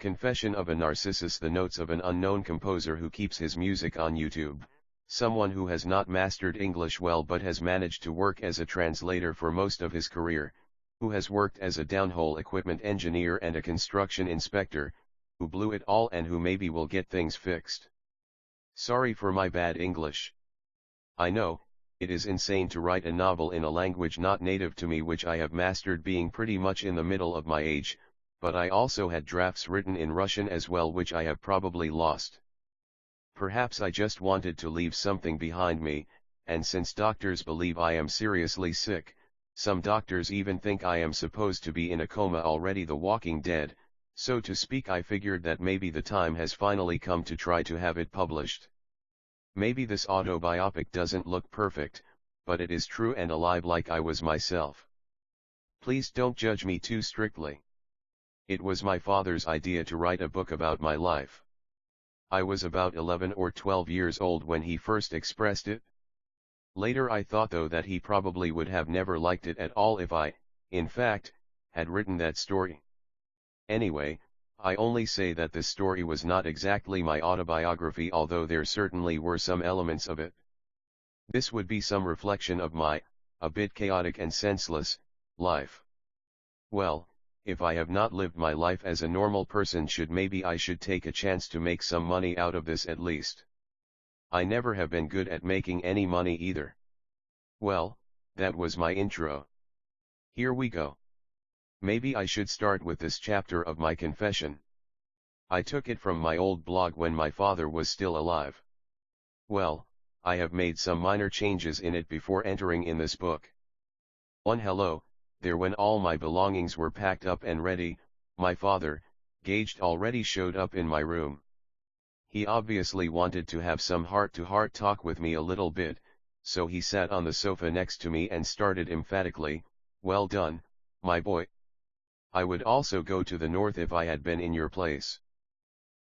Confession of a Narcissus. The notes of an unknown composer who keeps his music on YouTube. Someone who has not mastered English well but has managed to work as a translator for most of his career, who has worked as a downhole equipment engineer and a construction inspector, who blew it all and who maybe will get things fixed. Sorry for my bad English. I know, it is insane to write a novel in a language not native to me, which I have mastered being pretty much in the middle of my age, but I also had drafts written in Russian as well which I have probably lost. Perhaps I just wanted to leave something behind me, and since doctors believe I am seriously sick, some doctors even think I am supposed to be in a coma already, the Walking Dead, so to speak, I figured that maybe the time has finally come to try to have it published. Maybe this autobiopic doesn't look perfect, but it is true and alive like I was myself. Please don't judge me too strictly. It was my father's idea to write a book about my life. I was about 11 or 12 years old when he first expressed it. Later I thought though that he probably would have never liked it at all if I, in fact, had written that story. Anyway, I only say that this story was not exactly my autobiography, although there certainly were some elements of it. This would be some reflection of my, a bit chaotic and senseless, life. Well, if I have not lived my life as a normal person, maybe I should take a chance to make some money out of this at least. I never have been good at making any money either. Well, that was my intro. Here we go. Maybe I should start with this chapter of my confession. I took it from my old blog when my father was still alive. Well, I have made some minor changes in it before entering in this book. Hello, there, when all my belongings were packed up and ready, my father, Gaged, already showed up in my room. He obviously wanted to have some heart-to-heart talk with me a little bit, so he sat on the sofa next to me and started emphatically, "Well done, my boy. I would also go to the north if I had been in your place."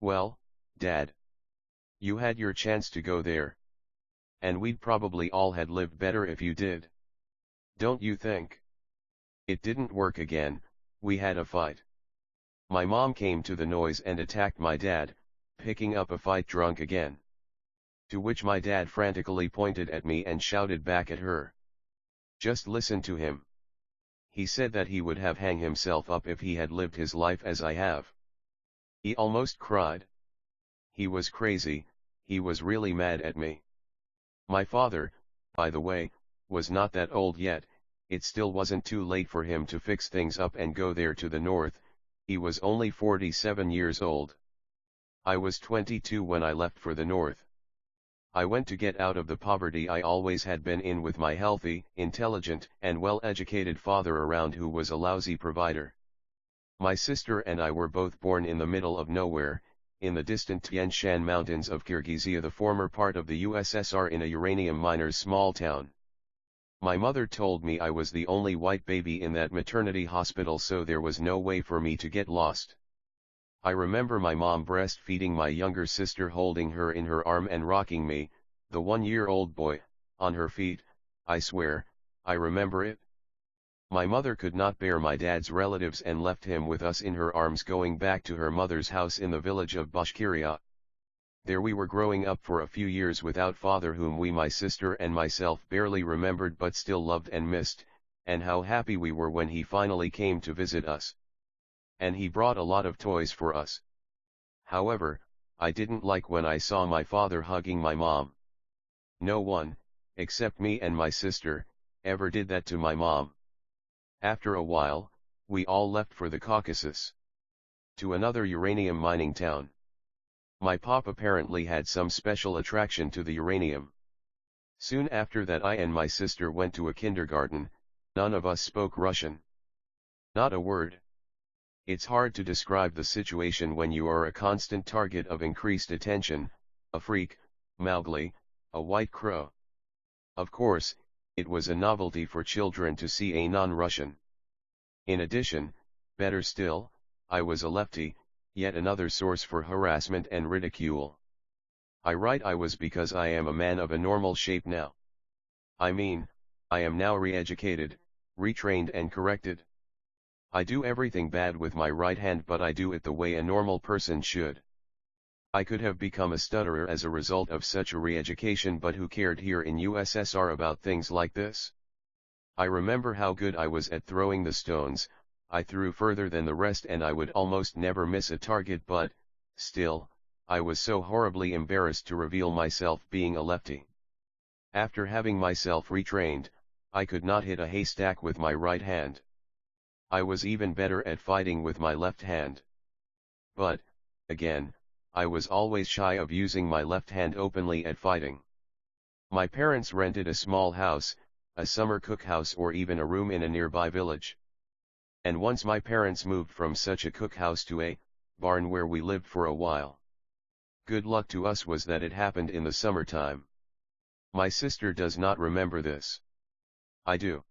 Well, Dad. You had your chance to go there. And we'd probably all had lived better if you did. Don't you think? It didn't work again, we had a fight. My mom came to the noise and attacked my dad, picking up a fight drunk again. To which my dad frantically pointed at me and shouted back at her. Just listen to him. He said that he would have hung himself up if he had lived his life as I have. He almost cried. He was crazy, he was really mad at me. My father, by the way, was not that old yet. It still wasn't too late for him to fix things up and go there to the north. He was only 47 years old. I was 22 when I left for the north. I went to get out of the poverty I always had been in with my healthy, intelligent, and well-educated father around, who was a lousy provider. My sister and I were both born in the middle of nowhere, in the distant Tian Shan mountains of Kyrgyzia, the former part of the USSR, in a uranium miner's small town. My mother told me I was the only white baby in that maternity hospital, so there was no way for me to get lost. I remember my mom breastfeeding my younger sister, holding her in her arm and rocking me, the 1-year-old boy, on her feet. I swear, I remember it. My mother could not bear my dad's relatives and left him with us in her arms, going back to her mother's house in the village of Bashkiria. There we were growing up for a few years without father, whom we, my sister and myself, barely remembered but still loved and missed, and how happy we were when he finally came to visit us. And he brought a lot of toys for us. However, I didn't like when I saw my father hugging my mom. No one, except me and my sister, ever did that to my mom. After a while, we all left for the Caucasus, to another uranium mining town. My pop apparently had some special attraction to the uranium. Soon after that, I and my sister went to a kindergarten. None of us spoke Russian. Not a word. It's hard to describe the situation when you are a constant target of increased attention, a freak, Mowgli, a white crow. Of course, it was a novelty for children to see a non-Russian. In addition, better still, I was a lefty, yet another source for harassment and ridicule. I write I was because I am a man of a normal shape now. I mean, I am now re-educated, retrained and corrected. I do everything bad with my right hand, but I do it the way a normal person should. I could have become a stutterer as a result of such a re-education, but who cared here in USSR about things like this? I remember how good I was at throwing the stones. I threw further than the rest and I would almost never miss a target, but, still, I was so horribly embarrassed to reveal myself being a lefty. After having myself retrained, I could not hit a haystack with my right hand. I was even better at fighting with my left hand. But, again, I was always shy of using my left hand openly at fighting. My parents rented a small house, a summer cookhouse, or even a room in a nearby village. And once my parents moved from such a cookhouse to a barn where we lived for a while. Good luck to us was that it happened in the summertime. My sister does not remember this. I do.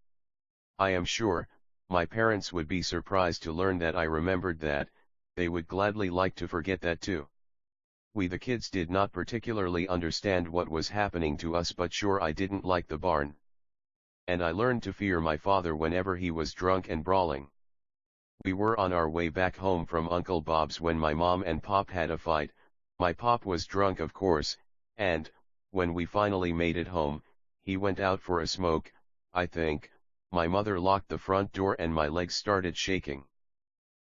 I am sure, my parents would be surprised to learn that I remembered that. They would gladly like to forget that too. We the kids did not particularly understand what was happening to us, but sure I didn't like the barn. And I learned to fear my father whenever he was drunk and brawling. We were on our way back home from Uncle Bob's when my mom and Pop had a fight. My Pop was drunk, of course, and, when we finally made it home, he went out for a smoke, I think. My mother locked the front door and my legs started shaking.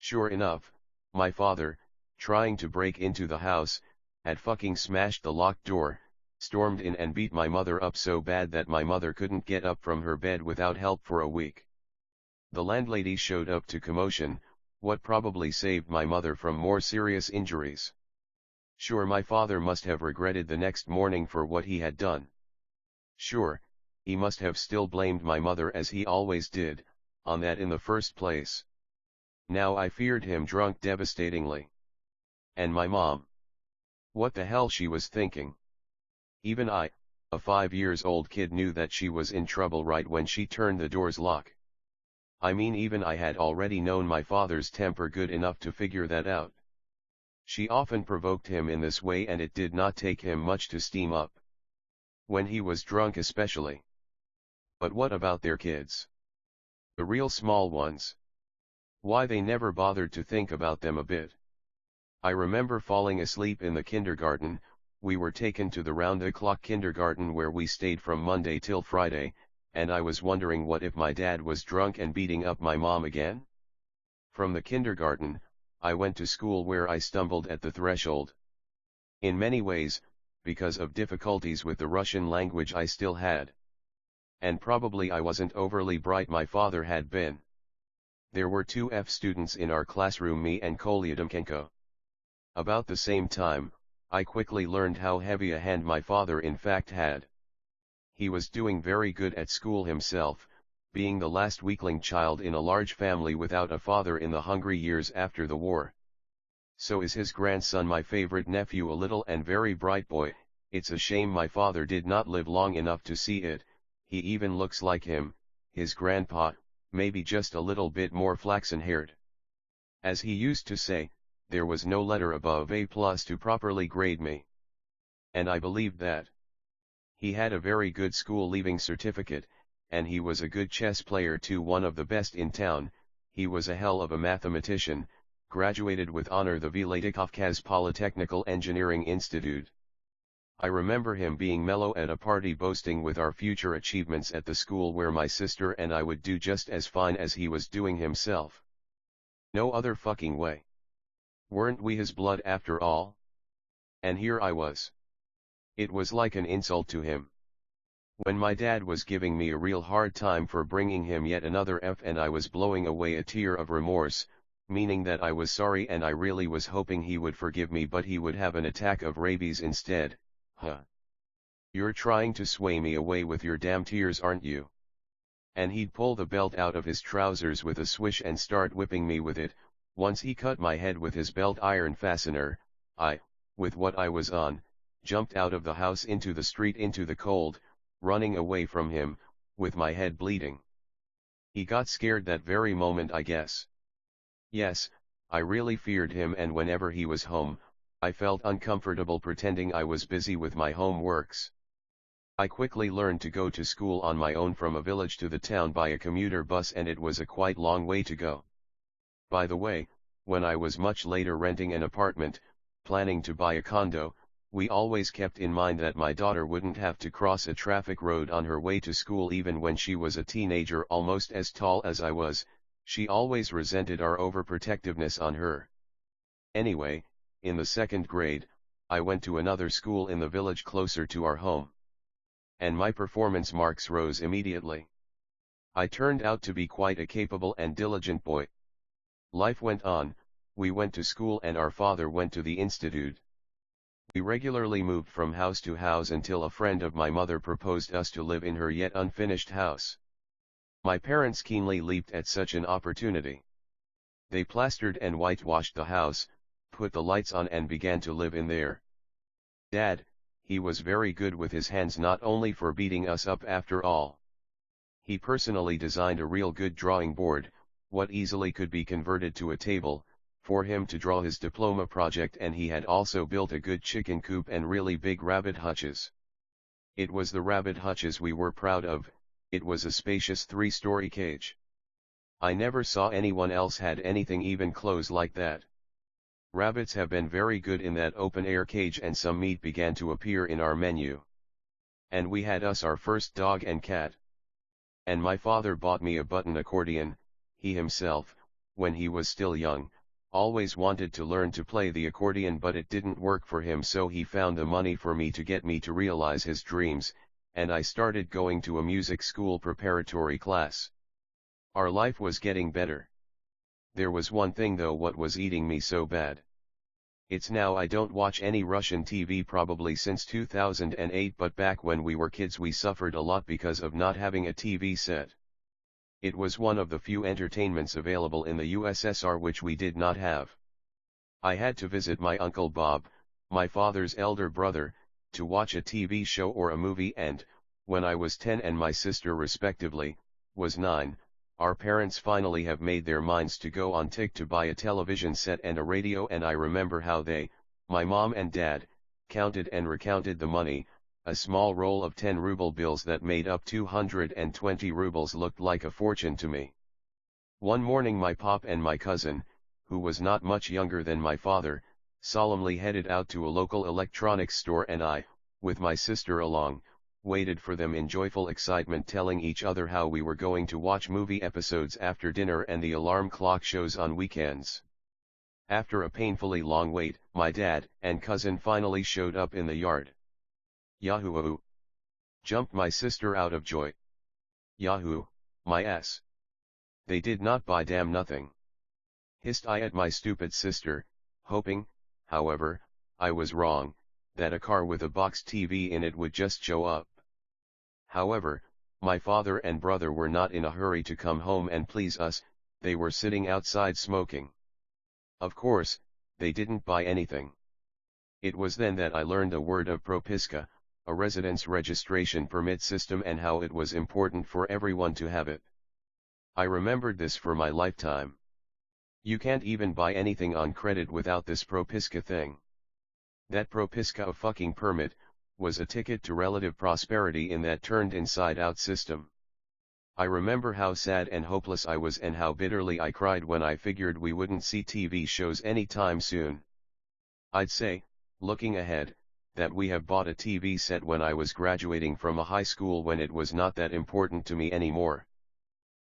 Sure enough, my father, trying to break into the house, had fucking smashed the locked door, stormed in and beat my mother up so bad that my mother couldn't get up from her bed without help for a week. The landlady showed up to commotion, what probably saved my mother from more serious injuries. Sure, my father must have regretted the next morning for what he had done. Sure, he must have still blamed my mother, as he always did, on that in the first place. Now I feared him drunk devastatingly. And my mom. What the hell she was thinking? Even I, a 5-year-old kid, knew that she was in trouble right when she turned the door's lock. I mean, even I had already known my father's temper good enough to figure that out. She often provoked him in this way, and it did not take him much to steam up. When he was drunk especially. But what about their kids? The real small ones. Why they never bothered to think about them a bit. I remember falling asleep in the kindergarten. We were taken to the round-the-clock kindergarten where we stayed from Monday till Friday, and I was wondering what if my dad was drunk and beating up my mom again? From the kindergarten, I went to school where I stumbled at the threshold. In many ways, because of difficulties with the Russian language I still had. And probably I wasn't overly bright, my father had been. There were 2 F students in our classroom, me and Kolyadamchenko. About the same time, I quickly learned how heavy a hand my father in fact had. He was doing very good at school himself, being the last weakling child in a large family without a father in the hungry years after the war. So is his grandson, my favorite nephew, a little and very bright boy. It's a shame my father did not live long enough to see it. He even looks like him, his grandpa, maybe just a little bit more flaxen-haired. As he used to say, there was no letter above A+ to properly grade me. And I believed that. He had a very good school leaving certificate, and he was a good chess player too, one of the best in town. He was a hell of a mathematician, graduated with honor the Vladikavkaz Polytechnical Engineering Institute. I remember him being mellow at a party, boasting with our future achievements at the school where my sister and I would do just as fine as he was doing himself. No other fucking way. Weren't we his blood after all? And here I was. It was like an insult to him. When my dad was giving me a real hard time for bringing him yet another F, and I was blowing away a tear of remorse, meaning that I was sorry and I really was hoping he would forgive me, but he would have an attack of rabies instead. Huh. You're trying to sway me away with your damn tears, aren't you? And he'd pull the belt out of his trousers with a swish and start whipping me with it. Once he cut my head with his belt iron fastener. I, with what I was on, jumped out of the house into the street into the cold, running away from him, with my head bleeding. He got scared that very moment, I guess. Yes, I really feared him, and whenever he was home, I felt uncomfortable pretending I was busy with my homeworks. I quickly learned to go to school on my own from a village to the town by a commuter bus, and it was a quite long way to go. By the way, when I was much later renting an apartment, planning to buy a condo, we always kept in mind that my daughter wouldn't have to cross a traffic road on her way to school even when she was a teenager almost as tall as I was. She always resented our overprotectiveness on her. Anyway, in the 2nd grade, I went to another school in the village closer to our home. And my performance marks rose immediately. I turned out to be quite a capable and diligent boy. Life went on, we went to school and our father went to the institute. We regularly moved from house to house until a friend of my mother proposed us to live in her yet unfinished house. My parents keenly leaped at such an opportunity. They plastered and whitewashed the house, put the lights on and began to live in there. Dad, he was very good with his hands not only for beating us up after all. He personally designed a real good drawing board, what easily could be converted to a table, for him to draw his diploma project, and he had also built a good chicken coop and really big rabbit hutches. It was the rabbit hutches we were proud of. It was a spacious 3-story cage. I never saw anyone else had anything even close like that. Rabbits have been very good in that open-air cage, and some meat began to appear in our menu. And we had us our first dog and cat. And my father bought me a button accordion. He himself, when he was still young, always wanted to learn to play the accordion, but it didn't work for him, so he found the money for me to get me to realize his dreams, and I started going to a music school preparatory class. Our life was getting better. There was one thing though what was eating me so bad. It's now I don't watch any Russian TV probably since 2008, but back when we were kids we suffered a lot because of not having a TV set. It was one of the few entertainments available in the USSR which we did not have. I had to visit my Uncle Bob, my father's elder brother, to watch a TV show or a movie, and, when I was 10 and my sister respectively, was 9, our parents finally have made their minds to go on tick to buy a television set and a radio, and I remember how they, my mom and dad, counted and recounted the money. A small roll of 10-ruble bills that made up 220 rubles looked like a fortune to me. One morning my pop and my cousin, who was not much younger than my father, solemnly headed out to a local electronics store, and I, with my sister along, waited for them in joyful excitement, telling each other how we were going to watch movie episodes after dinner and the alarm clock shows on weekends. After a painfully long wait, my dad and cousin finally showed up in the yard. Yahoo! Jumped my sister out of joy. Yahoo! My ass! They did not buy damn nothing. Hissed I at my stupid sister, hoping, however, I was wrong, that a car with a box TV in it would just show up. However, my father and brother were not in a hurry to come home and please us, they were sitting outside smoking. Of course, they didn't buy anything. It was then that I learned a word of propiska, a residence registration permit system, and how it was important for everyone to have it. I remembered this for my lifetime. You can't even buy anything on credit without this propiska thing. That propiska, a fucking permit, was a ticket to relative prosperity in that turned inside out system. I remember how sad and hopeless I was and how bitterly I cried when I figured we wouldn't see TV shows anytime soon. I'd say, looking ahead, that we have bought a TV set when I was graduating from a high school when it was not that important to me anymore.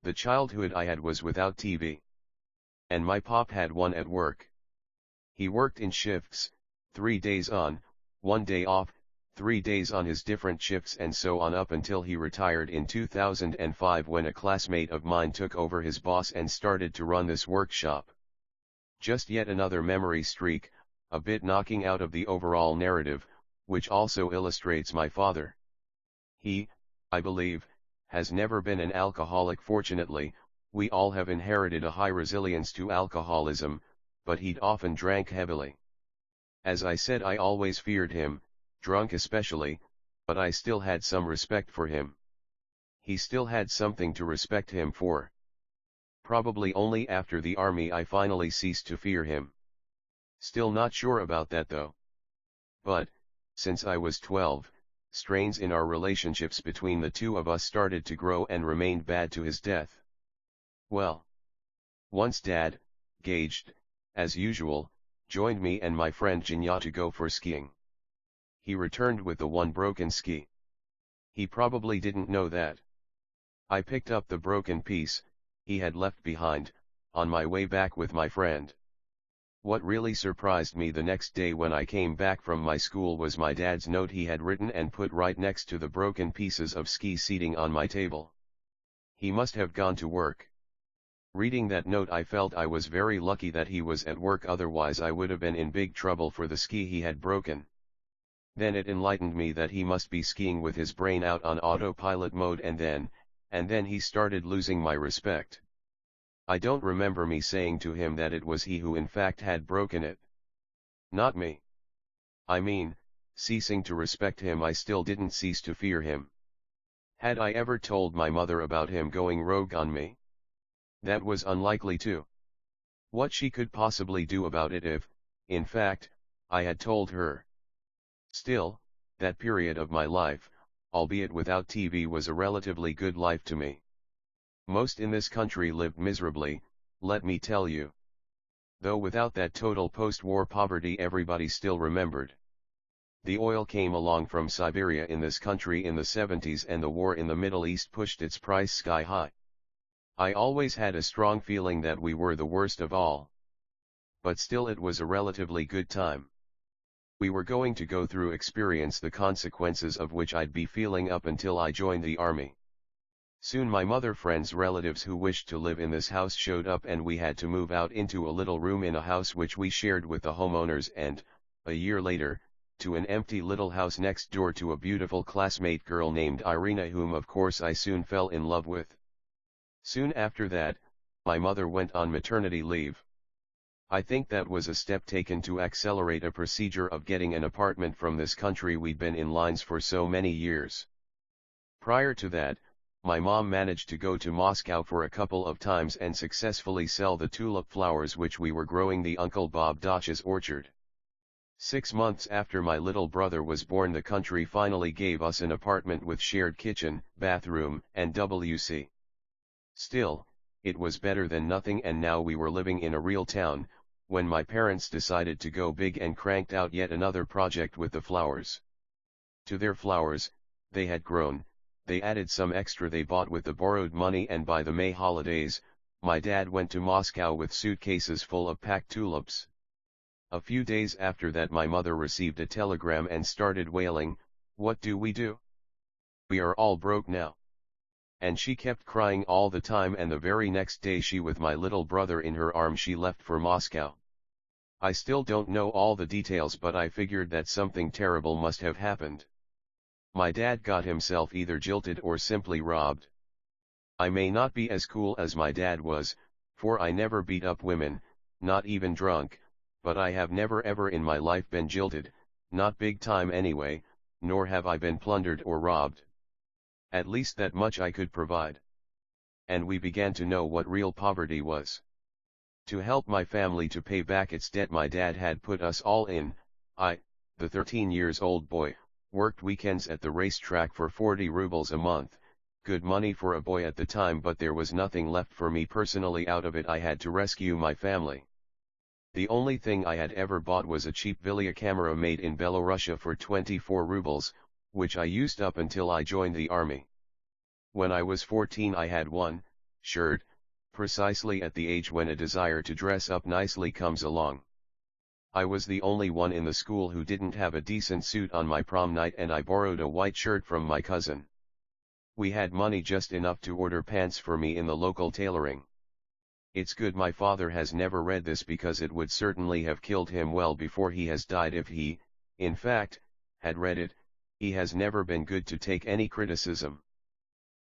The childhood I had was without TV. And my pop had one at work. He worked in shifts, 3 days on, 1 day off, 3 days on his different shifts, and so on up until he retired in 2005, when a classmate of mine took over his boss and started to run this workshop. Just yet another memory streak, a bit knocking out of the overall narrative, which also illustrates my father. He, I believe, has never been an alcoholic. Fortunately, we all have inherited a high resilience to alcoholism, but he'd often drank heavily. As I said, I always feared him, drunk especially, but I still had some respect for him. He still had something to respect him for. Probably only after the army I finally ceased to fear him. Still not sure about that though. But, since I was 12, strains in our relationships between the two of us started to grow and remained bad to his death. Well, once Dad, Gauged, as usual, joined me and my friend Jinya to go for skiing. He returned with the one broken ski. He probably didn't know that. I picked up the broken piece he had left behind, on my way back with my friend. What really surprised me the next day when I came back from my school was my dad's note he had written and put right next to the broken pieces of ski seating on my table. He must have gone to work. Reading that note, I felt I was very lucky that he was at work, otherwise I would have been in big trouble for the ski he had broken. Then it enlightened me that he must be skiing with his brain out on autopilot mode, and then he started losing my respect. I don't remember me saying to him that it was he who in fact had broken it. Not me. I mean, ceasing to respect him, I still didn't cease to fear him. Had I ever told my mother about him going rogue on me? That was unlikely too. What she could possibly do about it if, in fact, I had told her. Still, that period of my life, albeit without TV, was a relatively good life to me. Most in this country lived miserably, let me tell you. Though without that total post-war poverty everybody still remembered. The oil came along from Siberia in this country in the 70s, and the war in the Middle East pushed its price sky high. I always had a strong feeling that we were the worst of all. But still it was a relatively good time. We were going to go through experience the consequences of which I'd be feeling up until I joined the army. Soon my mother friends' relatives who wished to live in this house showed up, and we had to move out into a little room in a house which we shared with the homeowners, and, a year later, to an empty little house next door to a beautiful classmate girl named Irina, whom of course I soon fell in love with. Soon after that, my mother went on maternity leave. I think that was a step taken to accelerate a procedure of getting an apartment from this country we'd been in lines for so many years. Prior to that, my mom managed to go to Moscow for a couple of times and successfully sell the tulip flowers which we were growing the Uncle Bob Dach's orchard. 6 months after my little brother was born, the country finally gave us an apartment with shared kitchen, bathroom, and WC. Still, it was better than nothing, and now we were living in a real town, when my parents decided to go big and cranked out yet another project with the flowers. To their flowers, they had grown, they added some extra they bought with the borrowed money, and by the May holidays, my dad went to Moscow with suitcases full of packed tulips. A few days after that my mother received a telegram and started wailing, "What do we do? We are all broke now." And she kept crying all the time, and the very next day she, with my little brother in her arms, she left for Moscow. I still don't know all the details, but I figured that something terrible must have happened. My dad got himself either jilted or simply robbed. I may not be as cool as my dad was, for I never beat up women, not even drunk, but I have never ever in my life been jilted, not big time anyway, nor have I been plundered or robbed. At least that much I could provide. And we began to know what real poverty was. To help my family to pay back its debt, my dad had put us all in. I, the 13-year-old boy, worked weekends at the racetrack for 40 rubles a month, good money for a boy at the time, but there was nothing left for me personally out of it. I had to rescue my family. The only thing I had ever bought was a cheap Villia camera made in Belarusia for 24 rubles, which I used up until I joined the army. When I was 14 I had one shirt, precisely at the age when a desire to dress up nicely comes along. I was the only one in the school who didn't have a decent suit on my prom night, and I borrowed a white shirt from my cousin. We had money just enough to order pants for me in the local tailoring. It's good my father has never read this, because it would certainly have killed him well before he has died if he, in fact, had read it. He has never been good to take any criticism.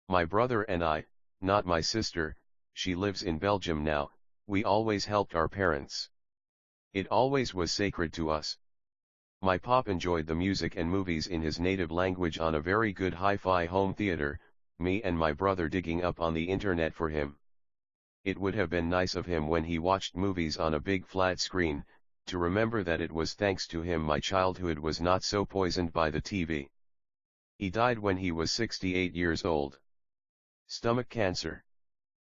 My brother and I, not my sister, she lives in Belgium now, we always helped our parents. It always was sacred to us. My pop enjoyed the music and movies in his native language on a very good hi-fi home theater, me and my brother digging up on the internet for him. It would have been nice of him when he watched movies on a big flat screen, to remember that it was thanks to him my childhood was not so poisoned by the TV. He died when he was 68 years old. Stomach cancer.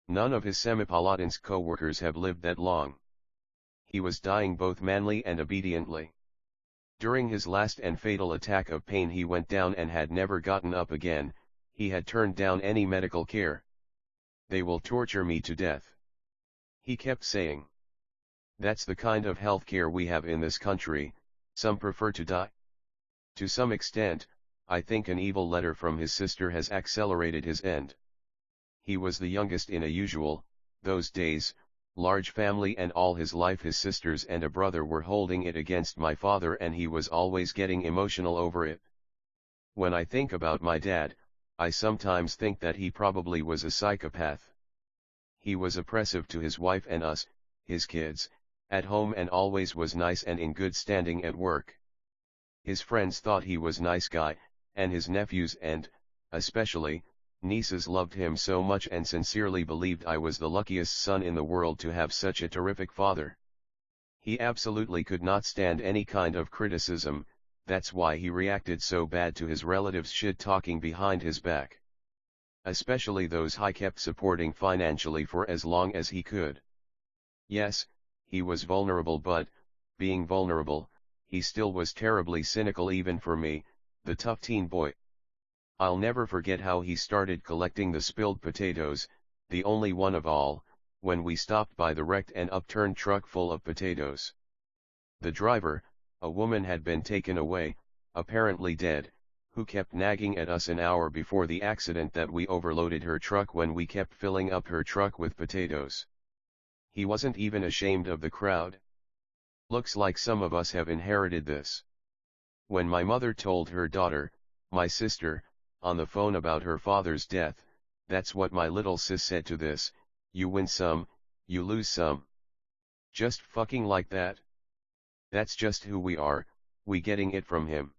None of his Semipalatinsk co-workers have lived that long. he was dying both manly and obediently. During his last and fatal attack of pain he went down and had never gotten up again. He had turned down any medical care. "They will torture me to death," he kept saying. That's the kind of healthcare we have in this country. Some prefer to die. To some extent, I think an evil letter from his sister has accelerated his end. He was the youngest in a usual, those days, large family, and all his life his sisters and a brother were holding it against my father, and he was always getting emotional over it. When I think about my dad, I sometimes think that he probably was a psychopath. He was oppressive to his wife and us, his kids, at home, and always was nice and in good standing at work. His friends thought he was nice guy, and his nephews and, especially, nieces loved him so much and sincerely believed I was the luckiest son in the world to have such a terrific father. He absolutely could not stand any kind of criticism. That's why he reacted so bad to his relatives' shit talking behind his back. Especially those he kept supporting financially for as long as he could. Yes, he was vulnerable, but, being vulnerable, he still was terribly cynical even for me, the tough teen boy. I'll never forget how he started collecting the spilled potatoes, the only one of all, when we stopped by the wrecked and upturned truck full of potatoes. The driver, a woman, had been taken away, apparently dead, who kept nagging at us an hour before the accident that we overloaded her truck when we kept filling up her truck with potatoes. He wasn't even ashamed of the crowd. Looks like some of us have inherited this. When my mother told her daughter, my sister, on the phone about her father's death, that's what my little sis said to this: "You win some, you lose some." Just fucking like that. That's just who we are, we getting it from him.